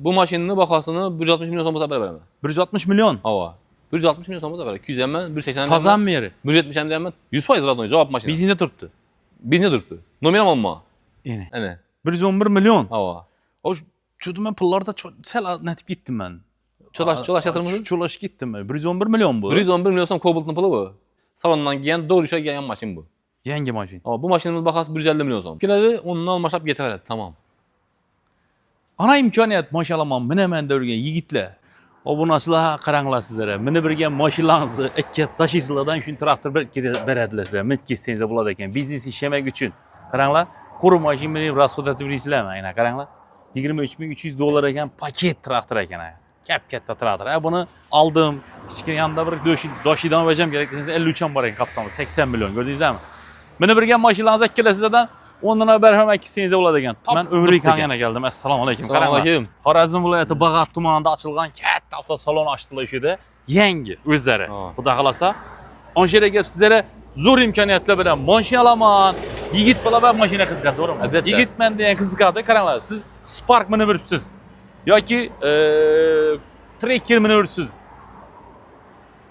Bu maşının bakasını 160 milyon so'm bo'lsa beraman. 160 milyon. Ava. 160 milyon so'm bo'lsa beraman. 200 ham, 180 ham. Qazan mı yeri? 170 ham deyapman. 100% radon javob mashina. Bizinde turibdi. Bizne turibdi. Nomer ham olma. Yine. Ana. 111 milyon. Ava. O çudum ben pullarda sel netip gittim ben. Çolaş yatırmışsınız? Çolaş gittim ben. 111 milyon bu. 111 milyon so'm Cobalt'ın pulu bu. Salondan giyen doğru işe giyen maşin bu. Yangi maşin. Ama bu maşinimiz bakası 150 milyon so'm. Keladi, ondan almashab yetaveradi, tamam. Ana imkoniyat maşalamam menemen dörgen yigitler. O bu nasıl karanglar sizlere. Mene birgen maşinlarınızı ekki taşıyıcılardan şun traktör berediler size. Met kessenize buladı eken. Biznes işlemek için. Karanglar kuru maşin beni rasot etip risileme. Aynen karanglar. 23.300 dolar eken paket traktör eken. Kep-kette traktör. Bunu aldım. Kiçikin yanında bir döşiden vereceğim gerektiğinizde 53 var eken kaptanlı. 80 milyon gördünüz değil mi? Mene birgen maşinlarınızı ekkiler sizlerden. Ondan haber hemen ikisinize buladı eken. Ben ömrük hangana geldim. Esselamu aleyküm. Selamünaleyküm. Xorazm viloyati Bag'at tumanida ochilgan katta avtosalon ochdilar ishida. Yangi o'zlari. Xudo xolasa, onshera kelib sizlarga zo'r imkoniyatlar bilan mashina olaman. Yigit bilan mashina qiziqadi, to'g'rimi? Albatta. Yigitman degan qiziqadi. Qaranglar, siz Spark minib yuribsiz yoki Tracker minib yuribsiz.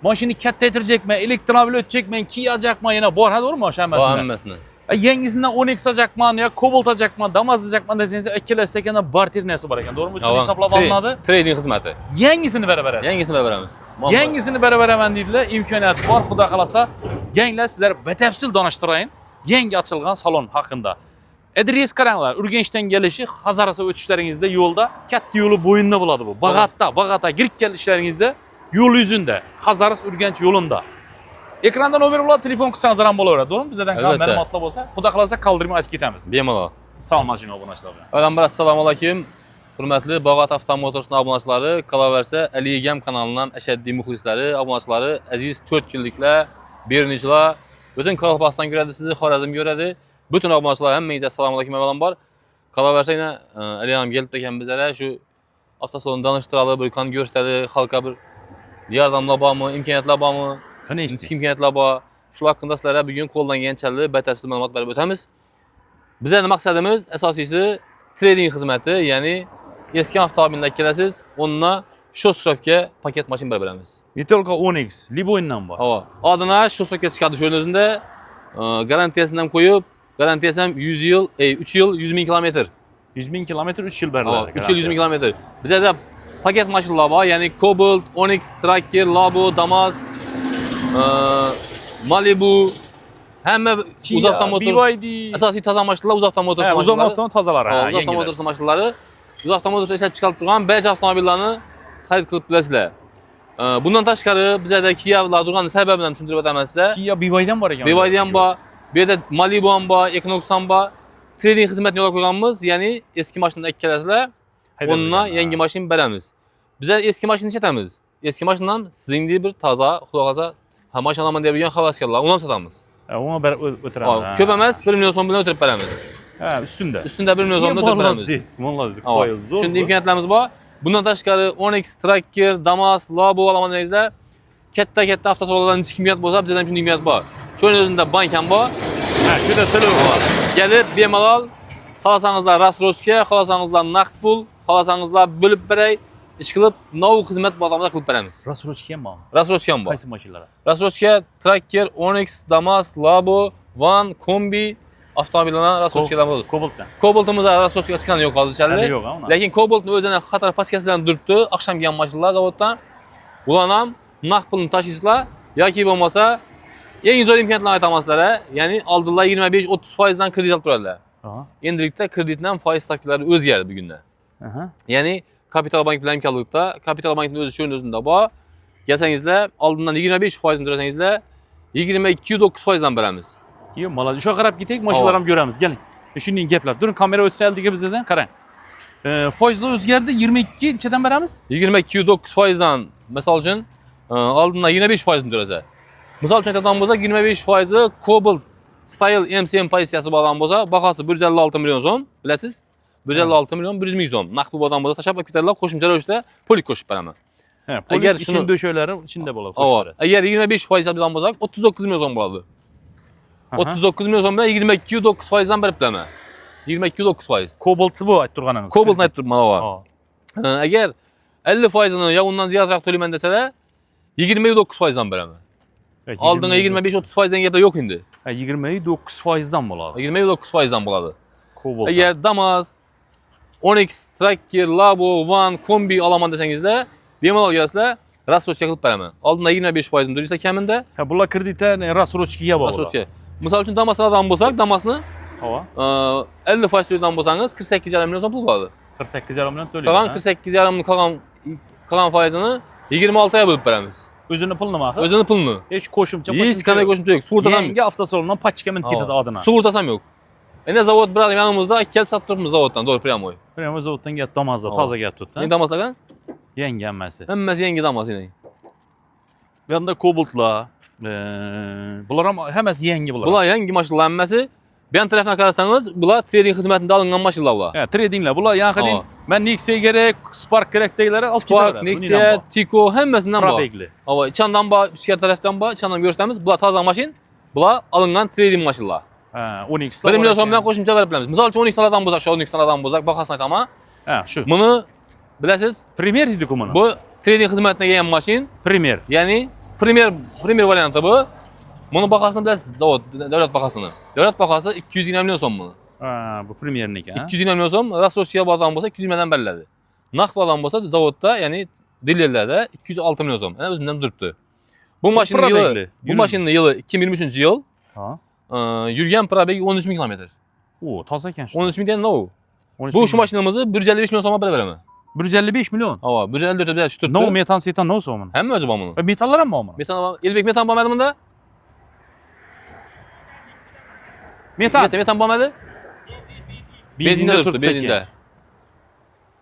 Mashina kattaytirjakman, elektromobil o'tjakman, kiyajakman, yana bor, ha, to'g'rimi? O'sha hammasini. Yengisinden 10x alacakman ya Cobalt alacakman, Damas alacakman deseniz ikilesi tekenden barter nesi var eken, doğru mu? Şunu hesaplap alınmadı. Trading hizmeti. Yengisini beraber. Yengisini beraberamiz. Yengisini beraber hemen dediler. İmkaniyat var. Xudo xolasa, yengler sizler batafsil danıştırayın. Yengi açılgan salon hakkında. Adres qaranglar, Urganchdan gelishi, Hazarasa o'tishlaringizda yo'lda katta yo'li bo'yinda bo'ladi bu. Bag'atga kirib kelishlaringizda yo'l yuzunda, Hazaras Urganch yo'lunda. Ekranda nomer bo'ladi, telefon qilsangiz ham bo'laveradi, to'g'rimi? Bizdan ma'lumotlar bo'lsa, Xudo xolasa qoldirmay aytib ketamiz. Bemalol. Salom mashina obunachilar bilan. Avvalambor assalomu alaykum. Hurmatli Bag'at Avtomotors'ning obunachilari, qolaversa Aligam kanalining ashaddiy muxlislari, obunachilari, aziz 4 yilliklar, berunichilar, butun Qoraqalpog'iston ko'radi, sizni Xorazm ko'radi. Bütün obunachilar hammangizga assalomu alaykum avvalambor. Qolaversa yana Aligam kelib ekan bizlarga shu avtosalon danıştırali, bir kan ko'rsatadi, xalqqa bir yordamlar bormi, imkoniyatlar bormi? Qanday imkoniyatlar bor? Shu haqqında sizlarga bugun qo'ldan kelgancha batafsil ma'lumot berib o'tamiz. Bizning maqsadimiz asosiysi trading xizmati, ya'ni eski avtomobillar kelasiz, onunla shossovka paket mashina berib beramiz. Ne только 10x, Liboy'dan bor. Hava. Adına shossovka chiqadi shu o'zida. Garantiyasini ham qo'yib, garantiyasi ham 100 yil, 3 yil 100 ming kilometr. 100 bin kilometr 3 yıl beriladi. 3 yil 100 ming kilometr. Bizda paket mashinalar bor, ya'ni Cobalt, Onyx, Tracker, Labo, Damas, Malibu, hamma Uzaqdan motor. BYD. Asosiy toza mashinalar Uzaqdan motor mashinalari. Uzaqdan tozalari. Uzaqdan motor mashinalari. Uzaqdan motor ishlab chiqarib turgan barcha avtomobillarni xarid qilib bilasizlar. Bundan tashqari bizda Kia'lar turgan sababini tushuntirib o'taman sizga. Kia BYD'dan bor ekan. BYD ham bor, bu yerda Malibu ham bor, Equinox ham bor. Trading xizmatini yo'lga qo'yganmiz, ya'ni eski mashinani ekkalasizlar, onunla yangi mashina beramiz. Biz eski mashinani sotamiz. Eski mashina ham sizning bir toza, xudo xolasa, ha mashina olaman deb yurgan havaskorlar, uni ham sotamiz. Ona o'tiramiz. Ko'p emas, 1 million so'm bilan o'tirib beramiz. Ha, ustunda. Ustunda 1 million so'm bilan o'tirib beramiz. Mo'lladek, qo'y zo'r. Shunday imkoniyatlarimiz bor. Bundan tashqari Onyx, Tracker, Damas, Labo olaman deysizlar. Katta avtosalonlardan hech imkoniyat bo'lsa, bizda ham shunday imkoniyat bor. Sho'ning o'zida bank ham bor. Ha, shunda telefon bor. Gelip bemalol, xohlasangizlar rassrochka, xohlasangizlar naqd pul, xohlasangizlar bo'lib beray, ish qilib, novu xizmat bozorida qilib beramiz. Rassrochka ham bormi? Rassrochka ham bor. Qaysi mashinalar? Rassrochka, Tracker, Onyx, Damas, Labo, Van, Kombi avtomobillardan rassrochkalar bor. Cobaltdan. Cobalt'imiz rassrochka chiqqani yo'q hozirchalik. Yo'q, ha. Lekin Cobalt'ning o'zini xatar paskasidan turibdi, oqshom kelgan mashinalar zavoddan. Ular ham naqd pulni tashiysizlar yoki bo'lmasa eng zo'r imkoniyatlarni aytaman sizlarga, ya'ni oldinlar 25-30% dan kredit olib turadilar. Endilikda kreditdan foiz stavkalari o'zgardi bugunda. Ya'ni Kapital Bank bilan hamkorlikda, Kapital Bankning o'zi shuning o'zida bor. Kelsangizlar, oldindan 25% to'lasangizlar, 22.9% dan beramiz. Yo'q, malol, o'sha qarab ketek, mashinalar ham ko'ramiz. Keling. Shunday gaplab. Turing, kamera o'tsaldiga bizdan qarang. Foizlar o'zgardi, 22-dan beramiz? 22.9% dan, misol uchun, oldindan 25% to'lasa. Misol uchun aytadigan bo'lsak, 25% Cobalt Style MCM pozitsiyasi bo'lgan bo'lsa, bahasi 156 million so'm, bilasiz? 156 million 100 ming so'm. Naqd pul bo'lgan bo'lsa, tashab ketadilar, qo'shimcha ravishda polik qo'shib beraman. Agar ichinde döşeylari içinde bo'ladi. Agar 25% hisoblagan bo'lsak, 39 million so'm bo'ladi. 39 million so'm bilan 22.9% dan berib beraman. 22.9%. Cobalt bu aytib turganingiz. Cobaltni aytib turibman, Əgər 50%-ni ya ondan ziyadıraq töləmən desələr 29%-dan verəmən. Aldığına 25-30%-dan gədə yox indi. 29%-dan boladı. 29%-dan boladı. Cobalt. Əgər Damas, Onyx, Tracker, Labo, Van, Kombi alaman desəniz də bemalol gəlsələr rassroçka qılıb verəmən. Aldığına 25%-ni durursa kəmində Ha, bunlar kreditə rassroçkiyə bağlı. rassroçka. Misal üçün Damas'ı adam bolsaq, Damas'ını Hava. 50% ödədən bolsanız 48,5 milyon son pul qaldı. 48 milyon төлüyor. Qalan 48,5 qalan faizini 26-ya bölüb verəmiz. Özünü pulunu mu axı? Özünün pulunu. Heç qoşumça Hiç kanal koşumça yok. Sığırtasam yok. Yenge avtosalonundan paçkemin getirdi adına. Sığırtasam yok. Ne zavod bırak yanımızda gelip sattırmız zavoddan doğru priyamoy. Prema zavoddan gəlib damazda taza gəlib tutdu. Ne damas lan? Yenge əmməsi. Hemmesi yenge damas yine. Yanında Cobalt'la bunlar ama həməsi yengi bunlar. Bunlar yenge maşınlar hemmesi. Bir yan tarafına kararsanız bunlar trading hizmetinde alınan maşınlar bunlar. Hə, tradinglə bunlar yəni Hava. xədin mən Nexia gerek, Spark gerek deyirlər, alt Spark, Nexia, Tico hemmesinden var. Probegli. Ama içinden bağ, şirket taraftan bağ, içinden görseniz bunlar taze maşın. Bunlar alınan trading maşınlar. Hə, Onyx-la. 1 milyon sonradan koşumça verip bilemiz. Misal için 12 adam bozak, şu 12 adam bozak, bakasın ama Hə, şu. bunu biləsiz, Premier idi kumunu. bu trading hizmetine gelen maşın. Premier. Yani premier variantı bu. Bunu bakasını biləsiniz, zavod, devlet bakasını. Devlet bakası 220 milyon son bunu. Ha, bu Premier'nik ha. 220 milyon son, Rassroçkiyə bağlan bolsa 220'den bellədi. Naqd bağlan bolsa zavodda, yəni dilerlərdə 206 milyon son. Yəni özündən durubdu. Bu maşının yılı, probegli. bu maşının yılı 2023-cü yıl. Ha. Yürüyen probegi 13 bin kilometr. O, taza kən. 13 bin deyən nə o? 13 Bu şu maşınımızı 155 milyon soma belə verəmə. 155 milyon. Hava, 154 bir şu tutdu. Ne o metan setan ne olsa onun? Hem mi acaba bunu? Metallara mı onun? Metan, Elbek metan bağmadı bunda? Metan. Metan bağmadı? Benzinde tuttu, tuttu benzinde.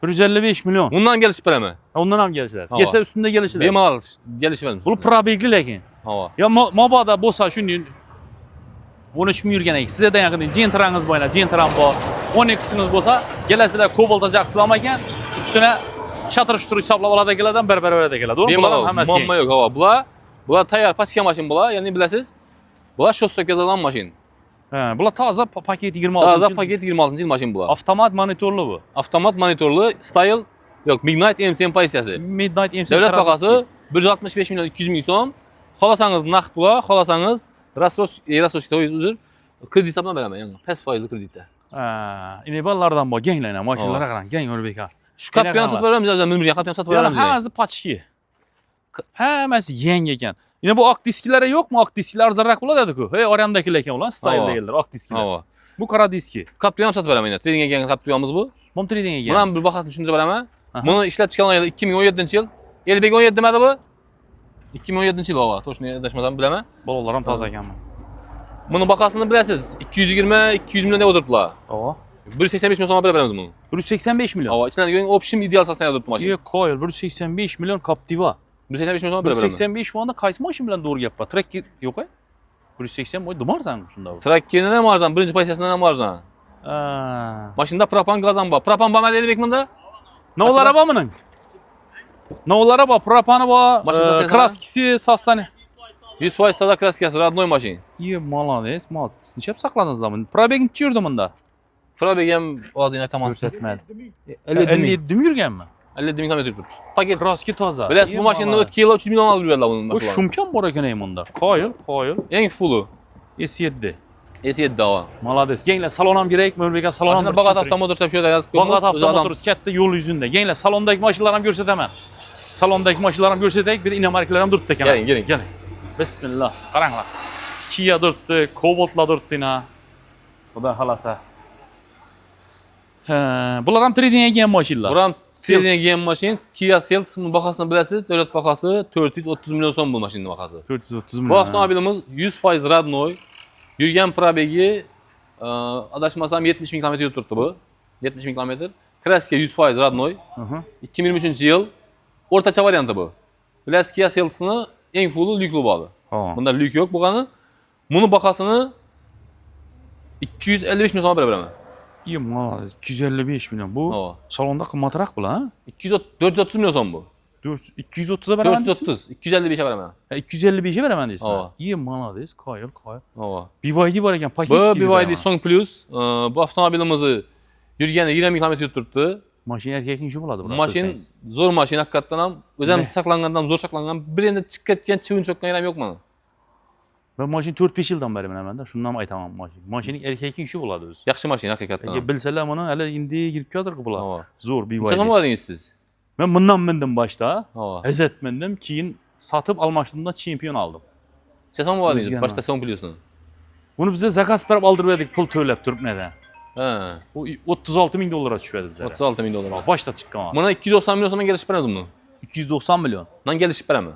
155 milyon. Bundan geliş beləmə. Ondan ham gelişler. Hava. Gelse üstünde gelişler. Bemal geliş vermiş. Bu probegli lekin. Hava. Ya mabada bosa şunu 13 mi yürgenek. Size de yakın Gentra'nız boyuna, Gentra'm bu. 12'siniz bolsa, gelesiler kobaltacaksınız ama gen üstüne şatır şutur hesaplap alada geleden berber de geledi. Bemal, mamma yok hava. Bunlar tayar paçka maşın bunlar. Yani biləsiz. Bunlar şossok yazılan maşın. He, bula taza paket 26. Taza paket 26-cı il maşın bunlar. Avtomat monitorlu bu. Avtomat monitorlu, style, yok Midnight MCM pozisiyası. Midnight MC. Devlet bakası 165 milyon 200 milyon son. Xalasanız naqd pula, xalasanız Rassroçkidə üzür. Kredi hesabına verəmə yəni. Pes faizli kreditdə. Ha, ine ballardan bu genlene maşinlara qaran, gen Örbeka. Şu kapyan satıb verəm bizə, mən kapyan satıb Yani verəm bizə. həməsi paçki. Həməsi yenge eken. Yine bu ak diskilere yok mu? Ak diskiler zarrak bula dedik o. Hey orandaki leken ulan style Hava. değiller ak diskiler. Hava. Bu kara diski. Kapyan satıb verəm yəni. Tradingə gələn kapyanımız bu. Montreal'e gel. Buna bir baxasın düşündür verəmə. Aha. Bunu işləb çıxan yıl 2017-ci yıl. Elbek 17 demədi bu? 2017-ci yıl hava. Toşunu yaddaşmasam biləmə. Balalarım taza eken. Bunun bakasını biləsiz. 220 milyon deyə oturdular. Aa. 185 milyon sonra belə verəmiz bunu. 185 milyon. Hava. İçindən görün option ideal sasına yazılıb maşın. İyi koyul 185 milyon Captiva. 185 milyon sonra belə verəmə. 185 milyon da kayısı maşin bilen doğru yapma. Trek yok ay. 180 milyon dumar sen şunda bu. Trakkerində nə marjan? Birinci pozisiyasında nə marjan? Aa. Maşında propan qazan var. Propan bağmadı Elbek bunda? Ne ol araba mının? Ne ol araba? Propanı bu. Maşın sesine. Kraskisi sastane. 100% taza kraskası, radnoy maşın. İyi malades. Mal. Niçe sakladınız da bunu? Probegin çiyordu bunda. Probegem vaziyine tamam. Göstermedi. 50 mi yürgen mi? 50 bin kilometre tutur. Paket. Kraski taza. Biləsiz bu maşında ötki yıl 300 milyon alıb verdiler bunun. Bu şumkan bora keneyim bunda. Koyul. En fullu. S7. S7 dava. Malades. Genle salonam gerek mi? Örbeka salonam. Maşında Bagat avtomotor çap şöyle yazıp Bagat avtomotoruz kette yol yüzünde. Genle salondaki maşınlarım görsetemem. Salondaki maşınlarım görsetek bir inamariklerim durdu tekene. Gelin. Bismillah. Karanlar. Kia durdu, Cobalt'la durdu yine. Bu da halasa. Bunlar hem trading'e giyen maşinlar. Buram Selts. Selts'e giyen maşın. Kia Selts bunun bakasını biləsiz. Devlet bakası 430 milyon son bu maşının bakası. 430 milyon. Bu avtomobilimiz 100% radnoy. Yürgen probegi adaşmasam 70 bin kilometre tuttu bu. 70 bin kilometre. Kraske 100% radnoy. 2023 yıl. Ortaça variantı bu. Biləsiz Kia Selts'ını en fullu lüklü bağlı. Bunda lük yok bu kanı. Bunun bakasını 255 milyon sonra verəmə. İyi malades. 255 milyon. Bu Hava. salonda kımmatırak bu lan. 430 milyon son bu. 230'a veremendiysin. 430. 255'e verəmə. 255'e veremendiysin. Hava. İyi malades. Koyul. Hava. BYD var iken paket Bu gibi. BYD Song Plus. Bu avtomobilimizi yürgəni 20 km tutturdu. Maşin erkekin işi buladı. Maşin zor maşin hakikaten ham. Özüm Ne? saklangandan zor saklangan. Bir endi chiqib ketgan chivin cho'kkan yerim yo'q mana. Ben maşin 4-5 yıldan beri bilemem de. Şundan aytamam maşin. Maşinin erkekin işi buladı öz. Yaxshi maşin hakikaten. Ege bilseler bana hele indi girip kadır ki bula. Hava. Zor bir Neçə vaydi. oladınız siz? Ben bundan bindim başta. Hava. Ezet bindim. Keyin satıp almıştığımda şampiyon aldım. Neçə oladınız? Özgən Başta sen biliyorsun. Bunu bize zakas verip aldırıyorduk pul töylep durup neden? He. O 36 bin dolara düşüyordu bize. 36 min dolar. Başta çıkan var. Buna 290 milyon sonra gelişip veremez bunu. 290 milyon. Lan gelişip veremez.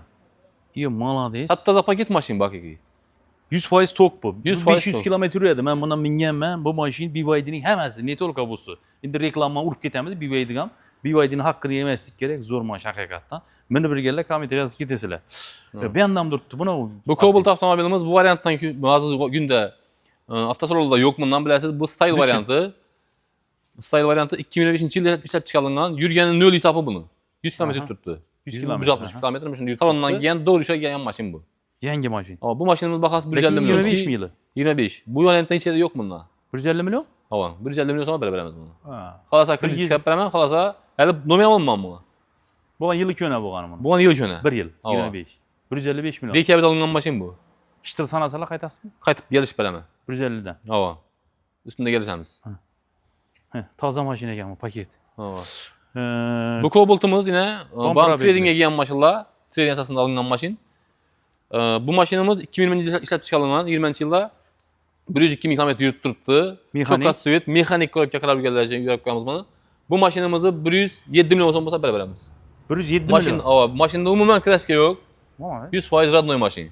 İyi malades. Hatta za paket maşin bak ki. 100% tok bu. 100% 500 tok. kilometre yedi. Ben buna mingenmem. Bu maşin BYD'nin hemesi. Ne tol kabusu. Şimdi reklamma urup getemedi BYD'gam. BYD'nin hakkını yemezlik gerek. Zor maş hakikaten. Beni bir gelle kamite yazık gitesiler. Bir yandan durdu. Buna Bu Cobalt avtomobilimiz bu variantdan ki bazı günde avtosalonda yok bundan biləsiniz. Bu style Bütün. variantı. Style variantı 2005 yılda işlep çıkarılan yürüyenin nöl hesabı bunu. 100 km Aha. tuttu. 100 160 kilometre. km mi şimdi salondan giyen doğru işe gelen maşin bu. Yenge maşin. Ama bu maşinimiz bakası 150 Peki milyon. 25 mi yılı? 25. Bu varianttan içeride yok bunda. 150 milyon? Hava. 150 milyon sonra böyle veremez bunu. Ha. Kalasa kredi Bir- çıkıp veremem. Kalasa hele nominal olmam bunu. Bu an yılı köne bu kanımın. Bu an yıl köne. 1 yıl. Hava. 25. 155 milyon. Dekabet alınan maşin bu. İşte sanatala kaytası mı? Kaytıp gelişip veremem. 150'den. Hava. Üstünde gelişemiz. Heh, taze maşin eken bu paket. Hava. Ee, Bu Cobalt'ımız yine Kompara bana benziyor. trading'e giyen maşınla, trading esasında alınan maşin. Bu maşinimiz 2020 yılda işlep çıkarılan 20. yılda 102 km yürüttürüptü. Mexanik. Çok az süvet, mexanik korupka karar geleceğini yürüpkemiz bunu. Bu maşinimizi 107 milyon olsa beraber veremiz. 107 Maşin, milyon. ava, maşinde umumen kreske yok. Vay. 100% radnoy maşin.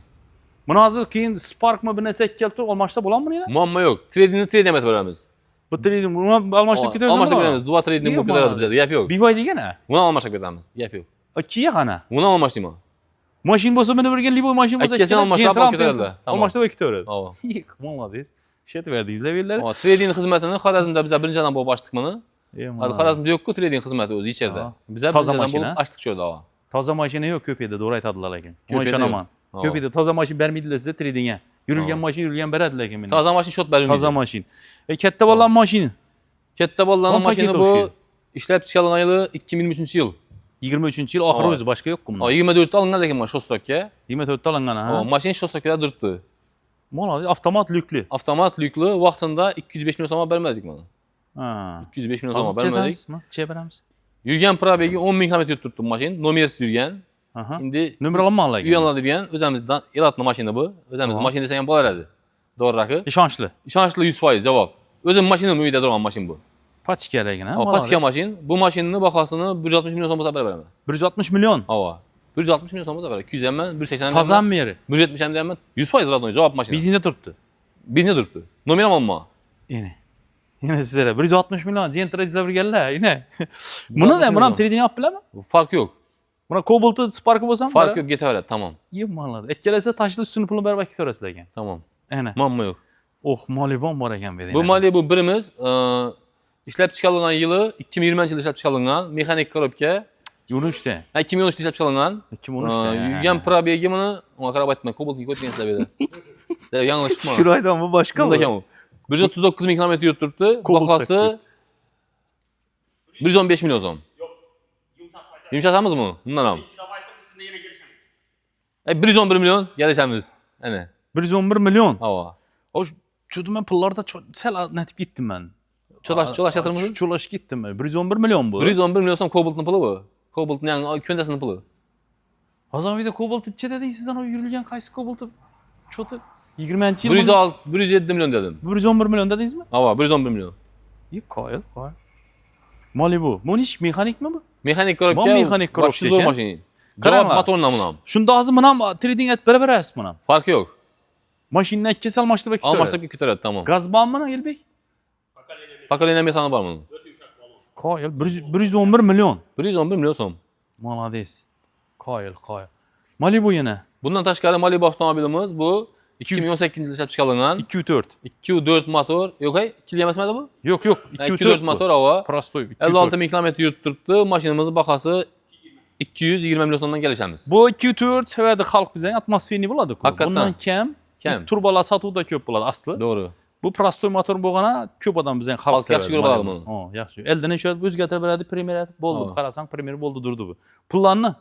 Bunu hazır keyin Spark mı bir nesek kelti olmaçta bulan mı yine? Muamma yok. Trading'ini trade emet veremiz. Bu trading bunu almaçlık gidiyoruz Almaşlık ama. veremiz. Duva trading İyi bu kadar ama. bize. Yap yok. Bir vay diyene. Buna almaşlık veremiz. Yap yok. Akiye kana. Buna almaşlık mı? Maşin bolsa beni bir geldi bu maşin bolsa. Kesin almaçlık paket herhalde. Tamam. Almaçta vakit öğrendim. Hava. İyi, vallahi. Şet verdi izleyenler. Ama trading hizmetini Xorazmda bize birinci adam bu başlık bunu. Hadi Xorazmda yok ki trading hizmeti özü içeride. Ha. Bize Taza birinci adam maşine. bu açtık şöyle hava. Taze maşine yok köpeğde doğru aytadılar lakin. Köpeğde Maşin yok. aman. Ha. Köpeğde taze maşin vermeydiler size trading'e. Yürülgen Ha. maşin yürülgen beredi lakin benim. Taza maşin şot verilmeydi. Taze maşin. Kette ballan maşini. Kette ballanan On paket maşini bu oluşuyor. işlep çıkarılan yılı 2023 yıl. 23. yıl ahırı Ha. özü başka yok mu? O 24'te alınan lakin maş Şostrok'ya. 24'te alıngan O ha. maşin Şostrok'ya duruptu. Mola avtomat lüklü. Avtomat lüklü vaxtında 205 milyon soma vermedik bana. Ha. 205 milyon soma vermedik. vermedik. Çeviremiz. Yürgen probegi 10 min km tuttu maşin. Numerası yürgen. Aha. İndi Nömrə alınma lakin. üyanladı yürgen. Özümüzden elatlı maşini bu. Özümüz Ha. maşini desen bolar idi. Doğru rakı. İşançlı. Şanslı 100% cevap. Özüm maşinim üydə duran maşin bu. Paçik lakin ha. Ama patika maşin. Bu maşinin bakasını 160 milyon soma beraber veremem. 160 milyon. Hava. 160 milyon soma beraber. 200 hemen, 180 Kazan mı yeri? 170 hemen. 100% radon cevap maşini. Bizinde tuttu. Bizne durdu. Nominal olma. Yine. Yine sizlere 160 milyon. Zentra izle bir geldi yine. 160 Buna ne? Buna milyon. trading yap bile mi? Fark yok. Buna Cobalt'ı Spark'ı bozan Fark yok get öyle tamam. İyi malladı. Ekkelese taşlı üstünü pulunu ver vakit orası lakin. Tamam. Ene. Mamma yok. Oh Maliban var eken bedene. Bu mali bu birimiz işlep çıkarılan yılı 2020 yılı işlep çıkarılan mekanik korupke. Yunu işte. 2013 işlep çıkarılan. 2013 işte. Yügen probegi bunu ona karar batma. Kobalt yıkot gençler böyle. Yanlış mı? Şuraydan bu başka mı? Bundaki mu? 139 bin kilometre yutturdu. Cobalt Bakası 115 milyon son. Yumuşatamız mı? Bundan am. 111 milyon gelişemiz. Yani. 111 milyon. Hava. O çudum ben pullarda sel netip gittim ben. Çolaş yatır mısınız? Çolaş gittim ben. 111 milyon bu. 111 milyon son Cobalt'ın pılı bu. Cobalt'ın yani köndesinin pılı. Hazan bir de Cobalt içe dedi sizden o yürüyen kayısı Cobalt'ı. Çotu 20. yıl. 107 milyon dedim. 111 milyon dediniz mi? Hava 111 milyon. İyi kayıl. Malibu. Bu iş mekanik mi bu? Mekanik Bu korupke. mekanik korupke Bakşı zor ki. maşini. Karanla. Cevap motor namınam. Şunda ağzı mınam trading et beraber ayas mınam. Farkı yok. Maşinin ekkesi almaçtı bekliyor. Almaçlık bir kütür et tamam. Gaz bağım mı Elbey? Pakalina metanı var bunun. Kayıl. 111 milyon. 111 milyon son. Malades. Kayıl. Malibu yine. Bundan taşkarı Malibu avtomobilimiz bu 2018 yılı işlep çıkarılan 204. 2.4 motor. Yok hay 2 yemesmedi bu? Yok. 2.4 motor hava. Prostoy. 56 bin kilometre yutturdu. Maşinimizin bakası 220 milyon sonundan gelişemiz. Bu 204 severdi halk bize atmosferini buladı. Hakikaten. Bundan kem. Kem. Turbolar satığı da köp buladı aslı. Doğru. Bu prostoy motor bo'lgana ko'p odam bizning xalq Xalq yaxshi ko'rib oladi buni. Ha, yaxshi. Eldan ishlat o'zgartirib beradi, premier bo'ldi. Ha. Qarasang premier bo'ldi durdi bu. Pullarni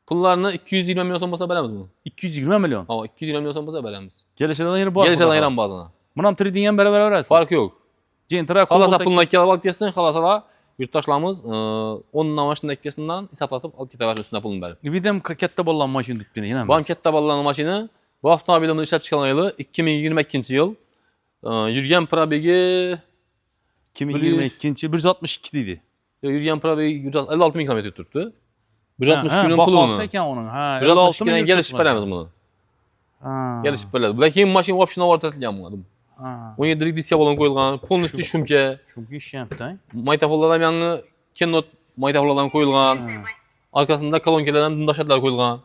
Pullarni 220 million so'm bo'lsa beramiz buni. 220 million. Ha, 220 million so'm bo'lsa beramiz. Kelishadigan yeri bor. Kelishadigan yerim ba'zan. Buni ham trading ham beraber berasiz. Fark yo'q. Jentira Xalasa pulni kelib olib ketsin, xalasalar yurtdoshlarimiz 10 dan mashina ikkisidan hisoblatib olib ketaversin üstüne pulni berib. Videm katta bo'lgan mashina deb yana. Bu ham katta bolalarning mashina. Bu avtomobilimizni ishlab chiqqan yili 2022-yil. Yurgan probegi 2022 162 deydi. yurgan probegi 56 ming kilometr turibdi. 160 million pul pulini. olsa ekan uning. Ha, 160 million kelishib beramiz buni. Ha. Kelishib beradi. Lekin mashina option o'rnatilgan bu. Ha. 17 diska balon qo'yilgan, polностью shumka, Shunga ish yaptı. maytafollar ham yangi Kennot maytafollardan qo'yilgan. Arkasında kolonkalar ham dundashadlar qo'yilgan.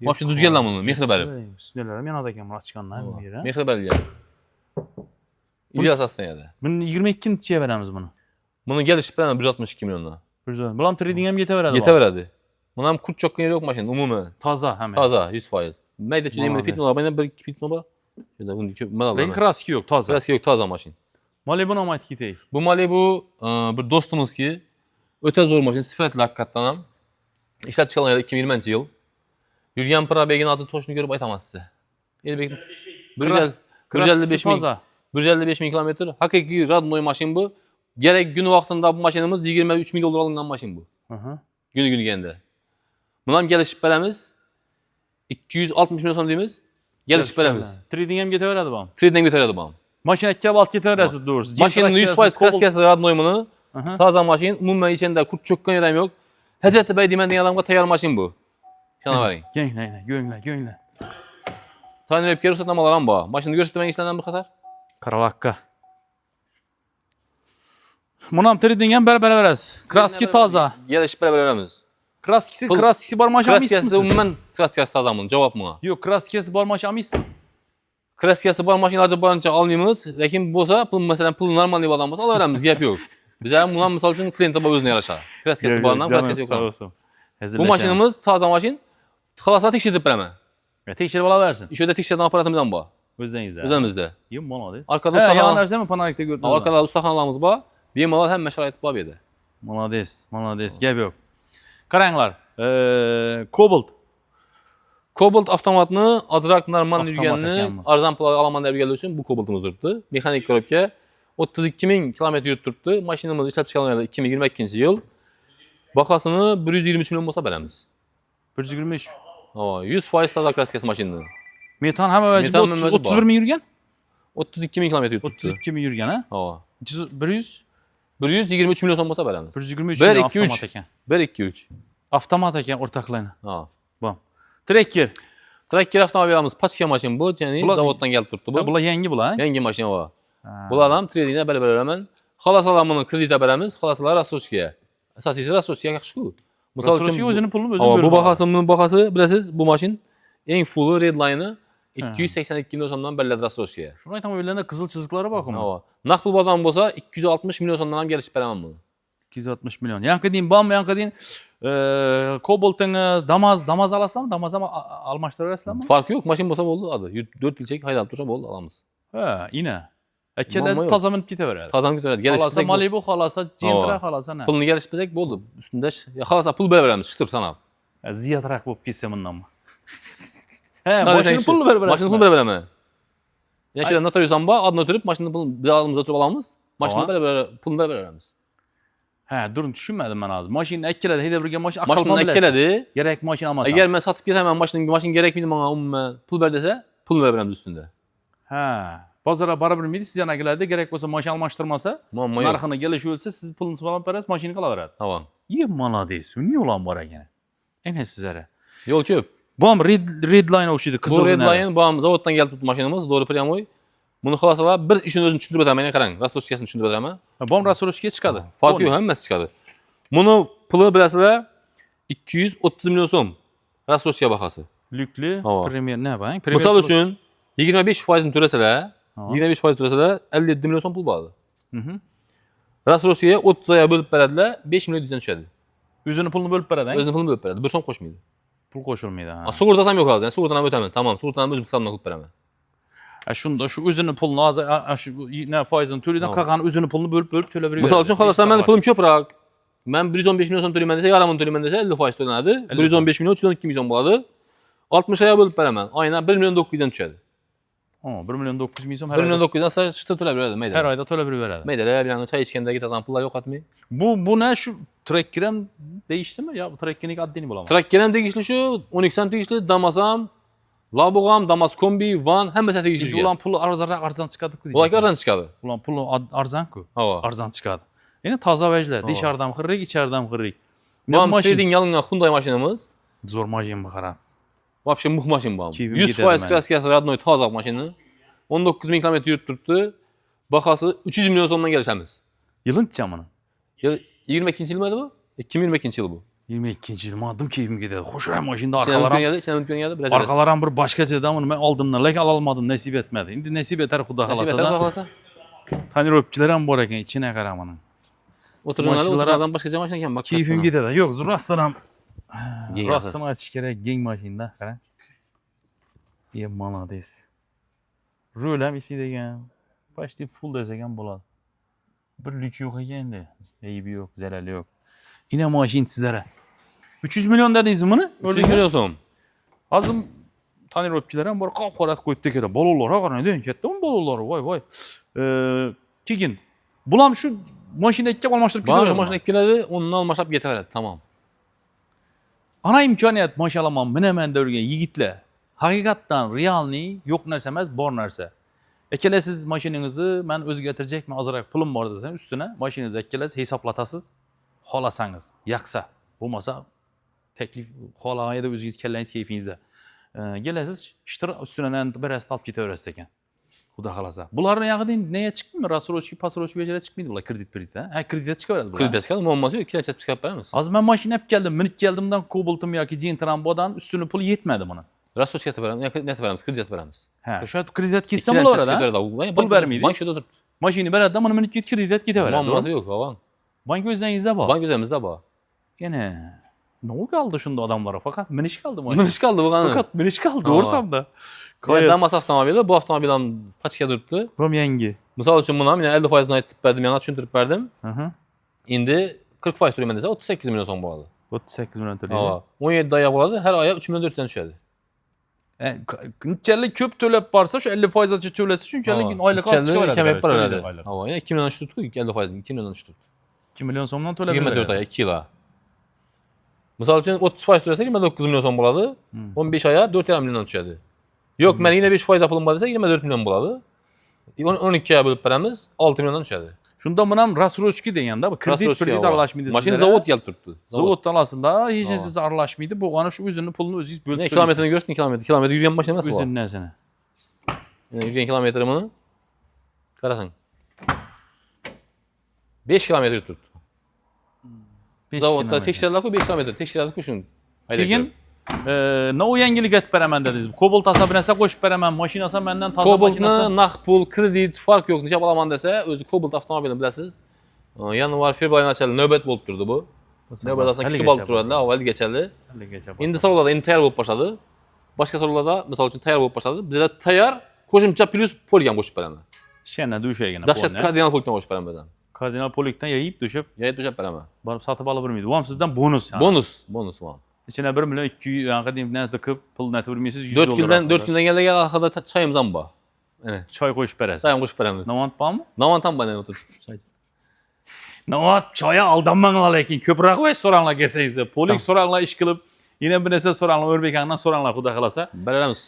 Mashina tuzganlar buni, mehri berib. Sinirlarim yanada ekan buni ochgandan beri. Mehri berilgan. İdeal asasdan edi. Buni 22-chiga beramiz buni. Buni kelishib beraman 162 milliondan. Bu ham trading ham yetaveradi. Yetaveradi. Buni ham kurt cho'kkan yeri yo'q mashina umuman. Toza hamma. Toza 100%. Mayda chudaymi pitnolar, mana bir pitnolar. Shunda buni ko'p mana Renk kraski yo'q, toza. Kraski yo'q, toza mashina. Malibu ham aytib ketaylik. Bu Malibu bir do'stimizki o'ta zo'r mashina, sifatli haqiqatdan ham. Ishlab chiqarilgan 2020-yil. Yurgan probegini hozir to'shni ko'rib aytaman sizga. Elbek 155 ming. 155 ming kilometr. Haqiqiy radnoy mashina bu. Gerek gün vaqtında bu mashinamiz 23 milyon dolar alingan mashina bu. Günü gende. Buni ham kelishib beramiz. 260 million so'm deymiz. Kelishib beramiz. Trading ham ketaveradi bu. Trading ko'taradi bu. Mashina ikki olib ketaverasiz doğrusu. Mashinaning 100% kraskasi radnoy buni. Toza mashina, umuman ichida kurt cho'kkan yer ham yo'q. Hazrati Bay degan odamga tayyor mashina bu. Ishonavering. Göngla. Tanirib ko'rsatmalar ham bor. Mashinani ko'rsatmagan ishlardan bir qator. Karalakka. Buni ham trading ham beraverasiz. Kraski toza. Kelishib beramiz. Kraskisi bor mashina Kraskasi emasmi? umuman kraskasi toza buni. Javob bunga. Yo'q, kraskisi bor mashina emasmi? Kraskasi bor mashinalarni borancha olmaymiz, lekin bo'lsa, pul masalan pul normal deb odam bo'lsa olaveramiz, gap yo'q. Biz ham buni misol uchun klientga o'zini yarasha. Kraskasi bordan kraskasi yo'q. Bu mashinamiz toza mashina. Xalosat tekshirib beraman. Tekshirib olaversin. Ishda tekshiradigan aparatimiz ham bor. O'zingizda. O'zimizda. Yem molodez. Arkada ustaxona narsami panoramikda ko'rdingiz? Arkada ustaxonalarimiz bor. Bemalol hamma sharoit bor bu yerda. Molodez. Gap yo'q. Qaranglar. Cobalt. Cobalt avtomatni ozroq normal yurganni ekanmi? arzon pul olaman deb yurganlar uchun bu Cobaltimiz turibdi. Mexanik korobka 32 ming kilometr yurib turibdi. Mashinamiz ishlab chiqarilgan 2022-yil. Bahosini 123 million bo'lsa beramiz. 123. Ha, 100% toza kraskasi mashinaning. Metan hamma vajibi 31 ming yurgan? 32 ming kilometr yurib turibdi. 32 ming yurgan, ha? Ha. 100 123 million so'm bo'lsa beramiz. 123 1, million 2, 3. avtomat ekan. 1 2 3. Avtomat ekan o'rtoqlarni. Ha. Bom. Tracker. Tracker avtomobilimiz pachka mashina bu, ya'ni zavoddan kelib turibdi bu. Bular yangi bular, ha? Yangi mashina bu. Bular ham tradingda beraman. Xalosalar buni kreditga beramiz, xalosalar rassrochga. Asosiysi rassrochga yaxshi-ku. Misol uchun o'zini pulini o'zi beradi. Bu bahasi bilasiz, bu mashina eng full redline'i 282 million so'mdan beriladi rassrochga. Shunday avtomobillarda qizil chiziqlari bormi? Ha. Naqd pul bozor bo'lsa 260 million so'mdan ham kelishib beraman buni. 260 million. Yanqadin bormi, yanqadin Cobalt'ingiz, Damaz alasizmi? Damaz ham almashtirasizmi? Farq yo'q, mashina bo'lsa bo'ldi, hadi. 4 yilchak haydab tursa bo'ldi, olamiz. Ha, ina. Akkalari toza minib ketaveradi. Toza minib ketaveradi. Xolasa Malibu, xolasa Gentra, xolasa na. Pulni kelishmasak bo'ldi. Ustida xolasa pul beraveramiz, shitir sanab. Ziyodroq bo'lib ketsa bundanmi? He, mashina pulni beraveramiz. Mashina pul beraman. Yana notarius ham bor, adını o'tirib, mashina pulni biz oldimizda turib olamiz. Mashina pulni beraveramiz. Ha, durun tushunmadim men hozir. Mashina akkaladi, haydab yurgan mashina aql mashina akkaladi. Kerak mashina emas. Agar men sotib ketaman, mashina kerakmidi menga umuman pul ber desa, pulni beraveramiz ustida. Ha, bozorga baribir bilmaydi, siz yana keladi, kerak bo'lsa mashina almashtirmasa, narxini kelishib o'tsa, siz pulni olib berasiz, mashina qolaveradi. Tamam. Molodez. Ne ulan bor ekan? Endi sizlari. Yo'l ko'p. Bom Redline o'xshaydi, qizil. Bu Redline bom zavoddan kelib turibdi mashinamiz, doğru pryamoy. Buni xalosalar bir ishini o'zini tushuntirib o'taman, mana qarang, rastochkasini tushuntirib o'taman. Bom rastochkaga chiqadi. Farq yo'q, hammasi chiqadi. Buni puli bilasizlar 230 million so'm rastochka bahasi. Lyukli, premier ne bang? Misol uchun 25% ni to'lasalar, 25% to'lasalar 57 million so'm pul bo'ladi. Rastochkaga 30 oy bo'lib beradilar, 5 million yuzdan tushadi. O'zini pulni bo'lib beradi, O'zini pulni bo'lib beradi, bir so'm qo'shmaydi. Pul qo'shilmaydi, ha. Sug'urtasam yo'q hozir, sug'urtani ham o'taman. Tamam, sug'urtani o'zim hisobimdan qilib beraman. Şunda şu özünün pulunu az şu ne faizini töledən qalanı özünün pulunu bölüp tölə bilir. Misal üçün xalasa mənim pulum köpürək. Mən 115 milyon son töləmən desə, yarımını töləmən desə 50% töləndi. 115 milyon 312 milyon buladı. 60 aya bölüb verəmən. Ayına 1 milyon 900-dən düşədi. 1 milyon 900 milyon 1 milyon 900-dən sonra çıxdı tölə bilərdi. Hər ayda tölə bilir verədi. Meydələ bir çay içkəndə git adam pulla yox atmı? Bu ne şu trekkerem değişti mi ya? Bu trekkerin adını bulamam. Trakkerəm tegişli şu 12 tegişli Damazam, Labuğam, Damaz kombi, Van həmməsi tegişli. Ulan pulu arzan çıkardı ku. Olay arzan çıxadı. Ulan pulu arzan ku. Hava. Arzan çıkardı. Yine taza vəclə. Dışarıdan xırrıq, içeriden xırrıq. Vam trading yalınla Hyundai maşinimiz. Zor maşin baxaram. Vapşe muh maşin bam. Keyfim 100% giderdi klasikası radnoy taza maşini. 19.000 kilometre yürütdürtdü. Baxası 300 milyon sonundan gəlişəmiz. Yılın camını. 22-ci il mədi bu? 2022-ci il bu. 22-ci il adım keyfim gider. Xoşram maşında İçinə arkalarım. mümkün gəldi, biraz. Arkalarım bir başka adamını ben aldımdan lek alamadım, nasip etmedi. İndi nasip eter Xuda Nasib xalasa etər da. baxalasa. Tanır öpçülərəm bu araqın içine qaramanın. Oturunlar, Maşınlara- oturardan başqa maşına gələn bak. Keyfim gider. Yok, rastlanam. Gen Rastlan açıq gerek gen maşında. Qara. İyi malades. Röləm isi degen. Başlı full desegen bular. Bir lük yok egendi. Eybi yok, zərəli yok. Yine maşin sizlere. 300 milyon dediniz bunu? Öyle görüyorsun. Azım tanır öpçülərəm var. Qap qarat qoyub tekədə. Bolollar ha qara deyin ketdi mi bolollar? Vay vay. Kigin. Bulam şu maşını ekkə almaşdırıb Bana gedirəm. maşına ekkilədi, onunla almaşap getərədi, tamam. Ana imkaniyat maşallah minəmən dörgən yigitlə. Haqiqatdan realni yox nərsəməz, bor nərsə. Ekələsiz maşininizi mən özü gətirəcəkmi azaraq pulum var desəm üstünə maşininizi ekələz hesaplatasız. Xalasanız, yaksa. Bulmasa teklif xalaya da özünüz kəlləniz keyfinizdə. Gələsiz iştir üstünə bir əst alıb getə öyrəsəkən. Xuda xalasa. Bunların yağı deyin nəyə çıxmır? Rasroçki, pasroçki vəcərə çıxmıydı bunlar kredit. Hə, kreditə çıxardı bunlar. Kredit çıxalım, olmaz yok, 2 ləcət çıxarıb verəmiz. Az mən maşin hep geldim, minik geldimden Cobalt'ım ya ki Jean Trambo'dan üstünü pulu yetmedi bana. Rasos getə verəmiz, net verəmiz, kredit verəmiz. He, şu an kredi kessem olur orada. Pul vermeydi. Bank şurada otur. Maşini verdim, bana minik git kredi gide verdi. Olmaz yok, avan. Bank gözlerinizde bak. Bank üzərimizdə bu. Gene ne kaldı şunda adamlara fakat miniş kaldı maşin. Mınış kaldı bu qanı. Fakat miniş kaldı doğursam da. Damas avtomobili, bu avtomobiləm paçkaya durubdu. Rom yengi. Misal üçün buna yine 50% aytıb verdim, yana düşündürüb verdim. Hı. İndi 40% ödəmə desə 38 milyon son buladı. 38 milyon TL. Hava. 17 aya buladı, hər aya 3 milyon 400 düşədi. Kelle köp tölep varsa şu 50% açı tölesi çünkü aylık az çıkıyor. Kəmək var elədi. Hava. Yəni 2 milyon düşdü, 50%, 2 milyon düşdü. 2 milyon sonundan tölep 24 aya 2 ila. Misal üçün 30% ödəsə 29 milyon son buladı. 15 aya 4,5 milyon düşədi. Yox, mən yenə 5% yapılım var desə 24 milyon buladı. 12 aya bölüb verəmiz 6 milyondan düşədi. Şunda bunam Rasroçki deyen da bu kredit arlaşmıydı. Maşın zavod gəlib durdu. Zavoddan aslında hiç siz arlaşmıydı. Bu qanı şu özünün pulunu özünüz bölüp. Ne kilometrini görürsün kilometre. Kilometre yürüyen maşın nasıl var? Özünün nəsini. Yani yürüyen kilometre bunu. Qarasan. 5 kilometre yürütdü. Zavodda tekşirələr qoy 5 kilometre. Tekşirələr qoşun. Keyin ne o yengilik et verəmən dediniz. Cobalt asabinəsə qoşub verəmən, maşinasa məndən taza Cobalt'ına maşinasa. nağd pul, kredit, fark yox. Necə alaman desə, özü Cobalt avtomobilini biləsiniz. Yanvar, fevral ayına çəli növbət olub durdu bu. Növbət aslında kütüb alıb durdular, avvəli keçəli. İndi sorularda indi tayar olub başladı. Başqa sorularda, məsəl üçün tayar olub başladı. Bizə də tayar, qoşumca plus poligon qoşub verəmə. Şənə düşə yenə. Daşət kardinal poligon qoşub verəmə bizə. Kardinal polikdən yeyib düşüb, Yayıb düşüb verəmə. barıb satıb alıb mıydı? Vam sizdən bonus yani. Bonus var. İçinə 1 milyon 200 yani qədiyim nə tıkıb pul nəti vermiyorsunuz 100 4 dolar. gündən 4 gündən gələ arxada çayımızdan ba. Yəni çay qoşub verəsiz. çayım qoşub verəmiz. Navant bağ mı? Navantan bana otur. Çay. Navant çaya aldanmağınla lakin köpürək və soranla gəlsəniz polik soranla iş qılıb yine bir nəsə soranla Örbekandan soranla xuda xalasa. Bərələmiz.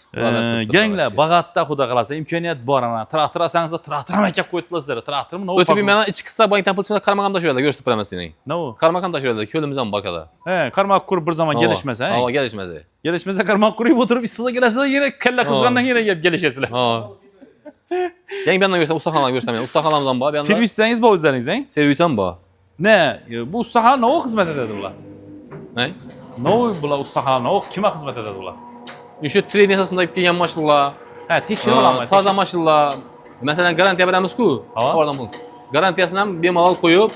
Gəlinglər bağatda xuda xalasa imkaniyyət bu arana. Traktor alsanız da traktora məkəb qoydular sizlərə. Traktor mı? Ötü bir mənə 2 qısa bank tapılçında karmakam daşı verdi. Görüşdük verəməsini. Ne o? Karmakam daşı verdi. Kölümüzdən bakada. He, karmak kurup bir zaman gelişmez he. Hava gelişməzi. Gelişmezse karmak kuruyup oturup İstanbul'a gelese de yine kelle kızgandan yine gelişesiler. Ha. Yəni benden görsəm ustaxana görsəm yəni ustaxanamızdan ba. Servis istəyiniz bu üzeriniz he? Servisən ba. Ne? Bu ustaha ne o hizmet edirlər? Nə? Ne o bula ustaha ne o kime hizmet edirlər? Şu trening əsasında gələn maşınlar. He, tekşir olan Taza maşınlar. Məsələn garantiya verəmiz ku. Ha. Oradan bu. Garantiyasından bir mal qoyub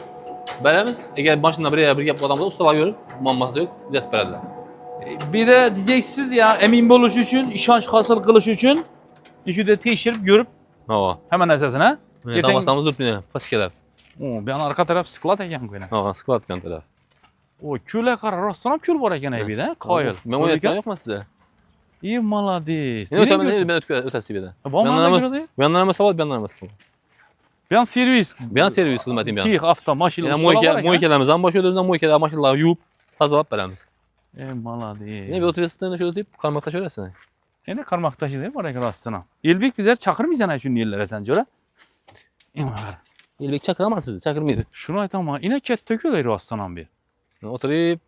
verəmiz. Əgər maşınla bir gəp adamda ustalar görüb, mamması yox, düzət verədilər. Bir de diyeceksiniz ya emin buluş için, işanç hasıl kılış için İşide tekşirip görüp Ha. hemen esasına. Tam asamız durub ne? Paskələr. O, bir an arka taraf sklat eken koyuna. Ha, sklat yan tərəf. O, küle karar rastlanam kül var eken evi de. Kayıl. Mən o yetmə yoxmu sizə? İyi malades. Ne ötəmə deyil, mən ötəsi bir də. Bana göre değil. Bir yanlarına savab, bir yanlarına savab. Bir an servis. Bir yan servis xidmətiyim bir yan. Tih, hafta, maşinlə Yəni ustalar var eken. moykelərimizdən baş ödüzdən moykelər maşınları yuyub tazalab verəmiz. Malades. Ne bir oturistini şöyle deyip karmakta şöylesin. Yine karmak taşı değil mi oraya rastlanam? İlbik bizler çakır mı sana şunu yerlere sen göre? İmar. İlbek çakır ama sizi çakır mıydı? Şunu ayt ama yine ket töküyorlar rastlanam bir. Oturup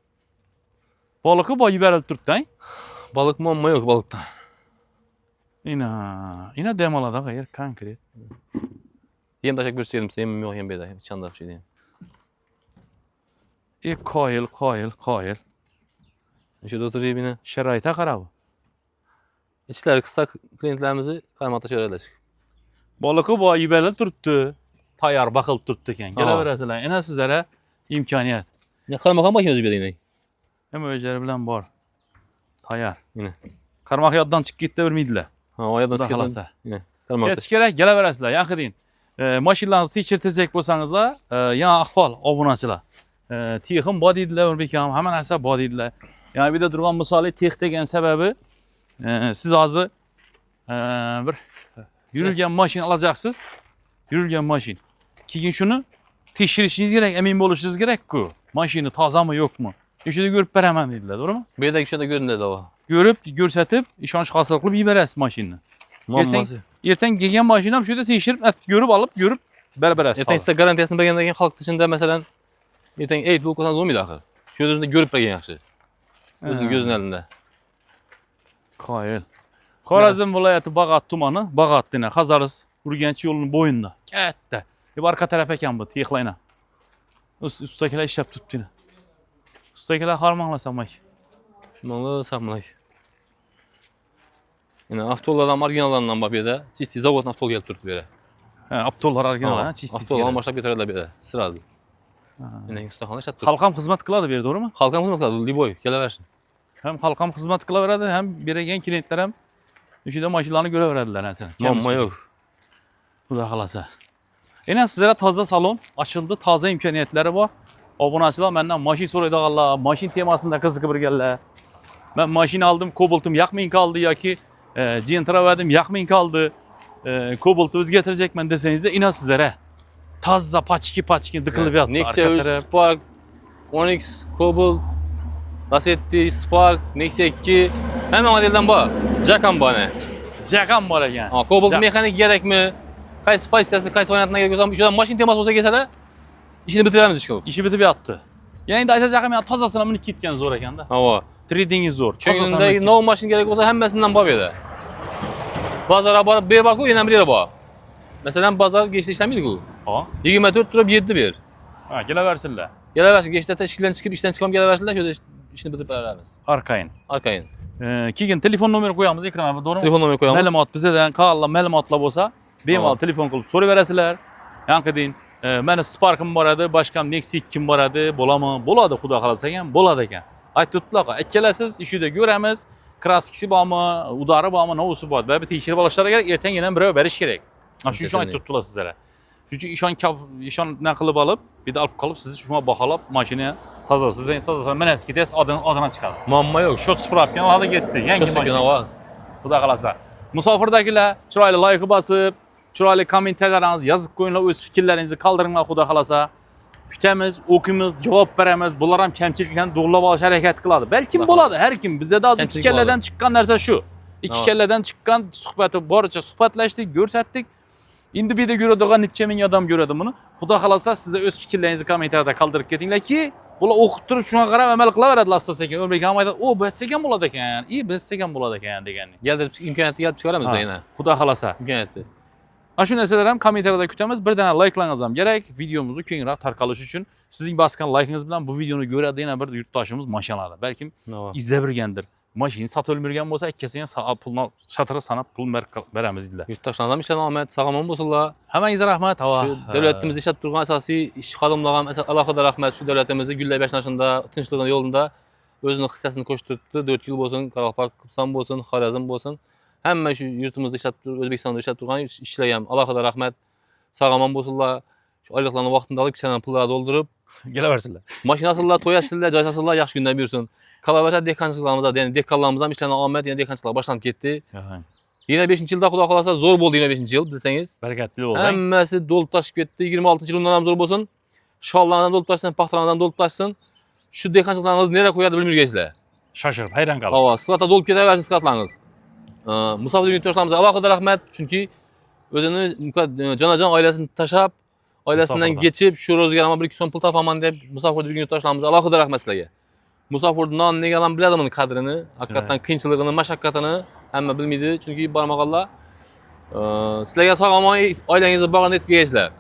Balıkı bayı berel turttan. balık mı amma yok balıkta. Yine demaladı gayr konkret. Yem taşak gösterelim size yemim yok yem bir daha. Çanda bir şey diyeyim. Koyul. Şurada oturup yine. Şeraite karabı. İçler kısa klientlerimizi karmakta şöyle ederler. Balıkı bayı berel turttu. Tayar bakıl turttu ken. Gele Aha. veretilen. Yine sizlere imkaniyet. Ya karmakam bakıyoruz bir de yine. Hem öceri bilen var. Tayar. Yine. Karmak yaddan çık gitti vermeydiler. Ha o yadan Da çıkıyor. halasa. Yine. Karmakta. Keskere gele veresiler. Yankı deyin. Maşinlarınızı tekşirtirecek bolsanız da yana ahval obunaçılar. Tiyixin bad ediler Örbekam. Hemen hesap bad ediler. Yani bir de durgan misali tiyix degen sebebi siz azı bir yürürgen maşin alacaksınız. Yürürgen maşin. Ki şunu tekşirişiniz gerek, emin oluşunuz gerek ki. Maşini taza mı yok mu? Üçü görüp veremem dediler, doğru mu? Bir de kişide görün dedi o. Görüp, görsetip, işanç hasılıklı bir veresiz maşinini. Mamması. Erten gegen maşinam şöyle tekşirip, görüp alıp, görüp veresiz. Erten size garantiyasını bergendeki halk dışında mesela erten eyt bu kosan olmaydı axır. Şöyle özünde görüp bergen yaxşı. Gözün elinde. Kayıl. Xorazm vilayeti Bağat tumanı, Bağat dine, Xazarız, Urgenç yolunun boyunda. Kətdə. Arka tərəf eken bu, tiyixlayına. Üstəkilə işləb tutdu yine. Üstəkilə harmanlasamak. Malı saxmalay. Yine avtollardan marginallarından bak bir de. Ciddi zavodun avtol gelip durdu bir yere. Aptollar orijinal ha, çisti. Avtollardan başlayıp getirirler bir yere. Sırası. Yine ustaxana şart durdu. Halkam hizmet kıladı bir, doğru mu? Halkam hizmet kaldı. Liboy. Gele versin. Hem halkam hizmet kıla veredi, hem biregen klientler hem üçüde maşinlarını göre verediler ha sen. Mamma yok. Bu da halasa. Yine sizlere taze salon açıldı, taze imkaniyetleri var. Abunacılar benden maşin soruyordu Allah, maşin temasında kızıkı bir gelle. Ben maşini aldım, koboltum yakmayın kaldı ya ki Gentra verdim yakmayın kaldı. Koboltu biz getirecek ben deseniz de inan sizlere. Taze paçki dıkılı bir attı. Nexia 3, Spark, Onyx, Cobalt, Lacetti, Spark, Nexia 2. Hemen modelden bu. Jack'am bu ne? Jack'am var yani. Cobalt mekanik gerek mi? Kaç spaciyası, kaç oynatına gerek o zaman maşin teması olsa gelse de işini bitiremez çıkıp. İşi bitip yattı. Yani da Jack'am ya tazasına mı gitken zor eken de. Hava. Trading'i zor. Köyünde no maşin gerek olsa hemmesinden bak bir de. Bazara barıp bir bak o yine bir yere bak. Mesela bazar geçti işlemiydi bu. Ha? 24 durup 7 bir. Ha, gele versinler. Gele versin geçti teşkilden çıkıp işten çıkam gele versinler şöyle işini bitirip veremez. Arkayın. Arkayın. Kigen telefon numara koyamız ekrana, doğru mu? Telefon numarayı koyalım. Məlumat bizə də qalla məlumatla bolsa, bemal telefon qılıb soru verəsilər. Yəni deyin, mənə Spark'ım var idi, başqam Nexia 2'm var idi, bolamı? Boladı xuda xalasa ekan, boladı ekan. Ay tutlaqa, əkələsiz, işi də görəmiz. Kraskisi bağmı, udarı bağmı, novusu bağdı. Bəli tekşirib alışlara gerek, ertən yenən birə veriş gerek. Şu işan tutdular sizlərə. Çünki işan nə qılıb alıb, bir də alıb qalıb sizi şuna baxalab maşinə tazasız, mən əski tez adına çıxardı. Mamma yok. Şot spravkan aldı getdi. Yəngi Şu maşın. sükuna var. Xuda qalasa. Musafirdakiler çıraylı layıkı basıp, çıraylı komentarlarınız, yazık koyunlar, öz fikirlerinizi kaldırınlar xuda qalasa. Kütəmiz, okuyumuz, cevap verəmiz. Bunlar hem kəmçiliklə doğrulab alış hərəkət qıladı. Bəlkə boladı, hər kim. Bizdə də az iki kəllədən çıxan nərsə şu. İki kəllədən çıxan söhbəti barıca söhbətləşdik, görsətdik. İndi bir də görədəğə neçə min adam görədi bunu. Xuda qalasa sizə öz fikirlərinizi komentarda qaldırıb getinlər ki, bunlar oxutturub şuna qarab əməl qıla verədilər astasəkin. Ömrək hamayda, o bu etsəkən buladı ekan. İyi bu etsəkən buladı ekan degəni. Geldi imkaniyeti gelip çıkaramız da yine. Xuda qalasa. İmkaniyeti. Şu nəsələr həm kommentarda kütəmiz. Bir dənə like'lanızam gerek. Videomuzu keyinraq tarqalış üçün sizin baskan like'ınız bilan bu videonu görədə yenə bir yurttaşımız maşaladı. Bəlkə izlə bilgəndir. Maşini sat ölmürgən bolsa ikkəsinin puluna şatırı sanap pul verəmiz idilər. Yurttaşlardan işlən Ahmet, sağamın bozulla. Həmən izə rəhmət. Devletimizi işlət durğan əsası iş xadımlığam, əlaqədar rəhmət şu devletimizi güllə bəşnaşında, tinçlığın yolunda özünün hissəsini koşturtdu. 4 yıl bolsun, Qarabağ, Kıbrıstan bolsun, Xorazm bolsun. Həmmə şu yurtumuzda Özbekistanda işlətib durğan işləyəm. Alohida rahmet. Sağaman bolsunlar. Şu aylıqlarını vaxtında alıb kisədən pulları doldurub Gələversinlər. maşınasırlar, toyasırlar, caysasırlar, yaxşı gündə bilirsən. Kalavərsə dekançılıqlarımıza, yəni dekallarımızdan işlənən amət, yəni dekançılıqlar başlanıb getdi. 25-ci ildə xuda xalasa zor oldu 25-ci il bilsəniz. Bərəkətli oldu. Həmməsi dolub daşıb getdi. 26-cı il ondan zor olsun. Şallarından dolub daşsın, paxtalarından dolub daşsın. Şu dekançılıqlarınızı nereye koyadı bilmirsiniz. Şaşırıb, heyran qalıb. Hava, sılata dolub gedəversiniz skatlarınız. Musafir yurttaşlarımıza əlaqədar rəhmət. Çünki özünü canacan ailəsini taşab, ailəsindən geçib, şu rozgarama 1-2 son pul tapaman deyib, musafir düzgün yurttaşlarımıza əlaqədar rəhmət sizlərə. Musafirdən nə yalan bilir adamın qədrini, həqiqətən qiyinçiliyini, məşəqqətini həmmə bilmidi. Çünki barmaqalla sizlərə sağlama ailənizi bağlanıb etməyəcəklər.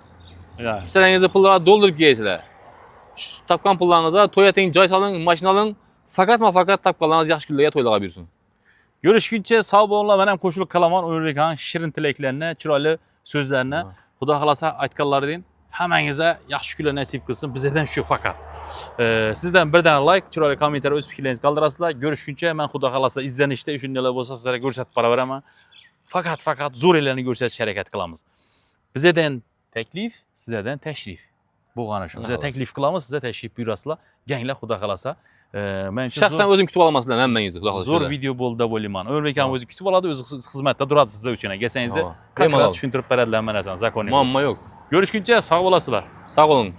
İstədiyiniz pullara doldurup geyəsilər. Tapqan pullarınıza toy etin, cay salın, maşın alın. Fakat tapqanlarınız yaxşı gülləyə toylağa bilsin. Görüşkünçe sağ olunlar, mənim qoşulub qalaman Ömürbəkanın şirin tiləklərinə, çürəli sözlərinə, xuda xalasa aytqanları deyin. Həmənizə yaxşı gülə nəsib qılsın, bizədən şu fakat. Sizdən bir dənə like, çürəli kommentlərə öz fikirlərinizi qaldırasınlar. Görüşkünçe mən xuda xalasa izlənişdə üçün nələr olsa sizlərə görsət para verəmə. Fakat zor ellərini görsətiş hərəkət qılamız. Bizədən təklif, sizədən təşrif. Bu qanışım. Bizə təklif qılamız, sizə təşrif buyurasınlar. Gənglə xuda xalasa. Şəxsən özün kütüb almasınlar, həmmənizi. Zor video bolda boliman. Ömürbəkan özü kütüb aladı, özü xizmətdə duradı sizə üçünə. Gəlsənizə, kakrat düşündürüb bərədlər mənətən, zakonni. Mamma yox. Görüşkünçə sağ olasınlar. Sağ olun.